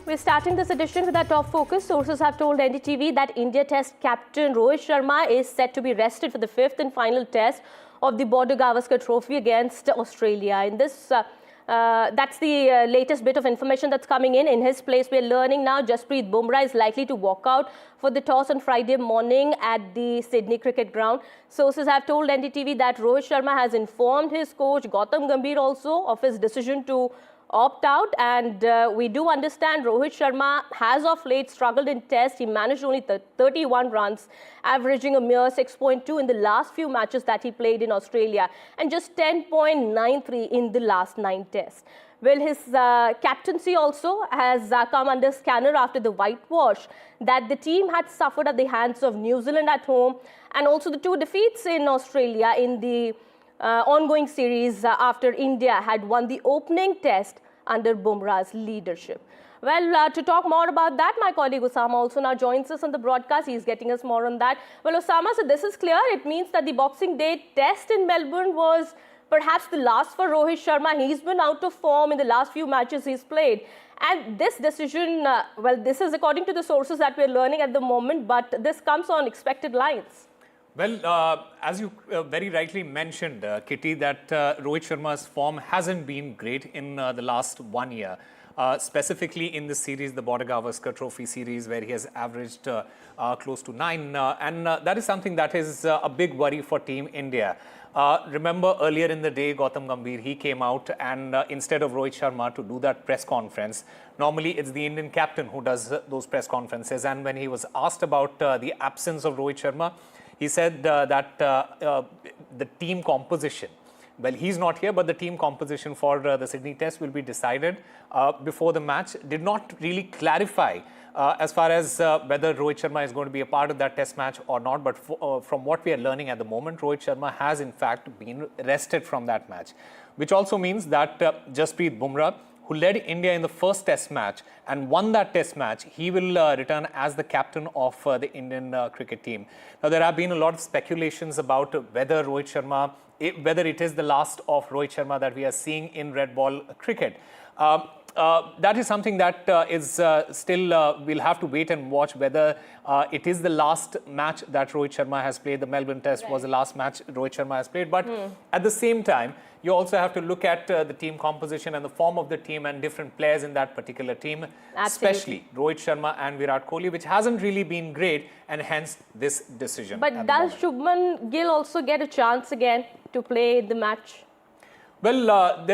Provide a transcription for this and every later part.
We're starting this edition with our top focus. Sources have told NDTV that India Test captain Rohit Sharma is set to be rested for the fifth and final test of the Border Gavaskar Trophy against Australia. In this, that's the latest bit of information that's coming in. In his place, we're learning now Jasprit Bumrah is likely to walk out for the toss on Friday morning at the Sydney Cricket Ground. Sources have told NDTV that Rohit Sharma has informed his coach Gautam Gambhir also of his decision to opt out, and we do understand Rohit Sharma has of late struggled in test. He managed only 31 runs, averaging a mere 6.2 in the last few matches that he played in Australia and just 10.93 in the last 9 tests. Well, his captaincy also has come under scanner after the whitewash that the team had suffered at the hands of New Zealand at home, and also the 2 defeats in Australia in the ongoing series after India had won the opening test under Bumrah's leadership. Well, to talk more about that, my colleague Osama also now joins us on the broadcast. He's getting us more on that. Well, Osama, so this is clear. It means that the Boxing Day test in Melbourne was perhaps the last for Rohit Sharma. He's been out of form in the last few matches he's played. And this decision, well, this is according to the sources that we're learning at the moment, but this comes on expected lines. Well, as you very rightly mentioned, Kitty, that Rohit Sharma's form hasn't been great in the last 1 year, specifically in this series, the Border Gavaskar Trophy series, where he has averaged close to 9. And that is something that is a big worry for Team India. Remember earlier in the day, Gautam Gambhir, he came out and instead of Rohit Sharma to do that press conference, normally it's the Indian captain who does those press conferences. And when he was asked about the absence of Rohit Sharma, he said that the team composition, well, he's not here, but the team composition for the Sydney Test will be decided before the match. Did not really clarify as far as whether Rohit Sharma is going to be a part of that Test match or not. But from what we are learning at the moment, Rohit Sharma has in fact been rested from that match, which also means that Jasprit Bumrah, who led India in the first Test match and won that Test match, he will return as the captain of the Indian cricket team. Now, there have been a lot of speculations about whether Rohit Sharma, whether it is the last of Rohit Sharma that we are seeing in red ball cricket. That is something that is still, we'll have to wait and watch whether it is the last match that Rohit Sharma has played. The Melbourne Test was the last match Rohit Sharma has played. But at the same time, you also have to look at the team composition and the form of the team and different players in that particular team, especially Rohit Sharma and Virat Kohli, which hasn't really been great, and hence this decision. But does Shubman Gill also get a chance again to play the match? Well,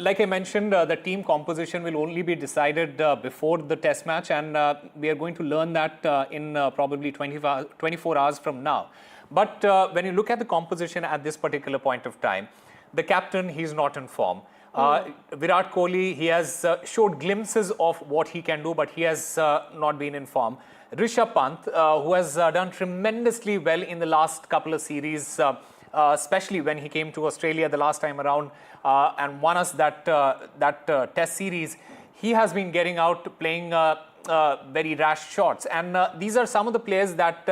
like I mentioned, the team composition will only be decided before the Test match, and we are going to learn that in probably 24 hours from now. But when you look at the composition at this particular point of time, the captain, he's not in form. Virat Kohli, he has showed glimpses of what he can do, but he has not been in form. Rishabh Pant, who has done tremendously well in the last couple of series, especially when he came to Australia the last time around and won us that Test series, he has been getting out playing very rash shots. And these are some of the players that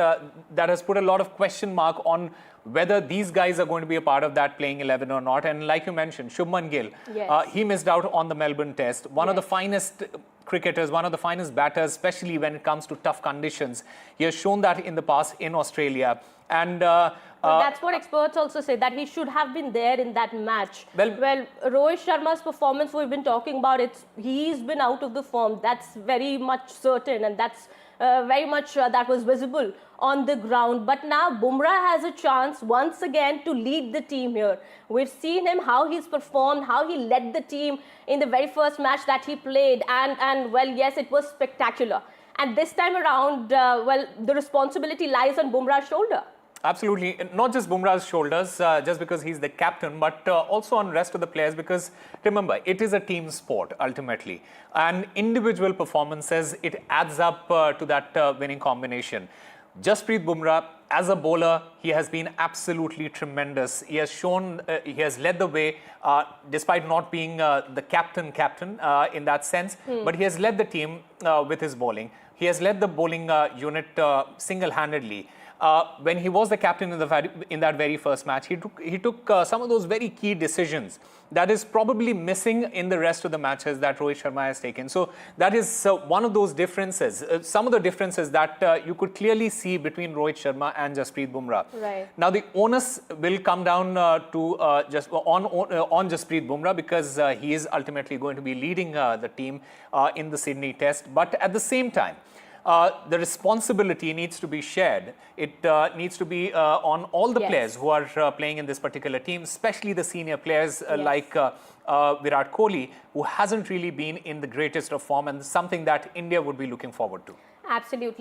has put a lot of question mark on whether these guys are going to be a part of that playing 11 or not. And like you mentioned, Shubman Gill, he missed out on the Melbourne Test. One of the finest cricketers, one of the finest batters, especially when it comes to tough conditions. He has shown that in the past in Australia. And that's what experts also say, that he should have been there in that match. Well, Rohit Sharma's performance we've been talking about, he's been out of the form. That's very much certain, and that's very much that was visible on the ground. But now Bumrah has a chance once again to lead the team here. We've seen him, how he's performed, how he led the team in the very first match that he played. And well, yes, it was spectacular. And this time around, well, the responsibility lies on Bumrah's shoulder. Absolutely. Not just Bumrah's shoulders, just because he's the captain, but also on rest of the players, because remember, it is a team sport ultimately. And individual performances, it adds up to that winning combination. Jasprit Bumrah, as a bowler, he has been absolutely tremendous. He has shown, he has led the way, despite not being the captain in that sense, but he has led the team with his bowling. He has led the bowling unit single-handedly. when he was the captain in that very first match, he took some of those very key decisions that is probably missing in the rest of the matches that Rohit Sharma has taken. So that is one of those differences, some of the differences that you could clearly see between Rohit Sharma and Jasprit Bumrah. Right. Now the onus will come down on Jasprit Bumrah, because he is ultimately going to be leading the team in the Sydney Test. But at the same time, the responsibility needs to be shared. It needs to be on all the players who are playing in this particular team, especially the senior players like Virat Kohli, who hasn't really been in the greatest of form, and something that India would be looking forward to. Absolutely.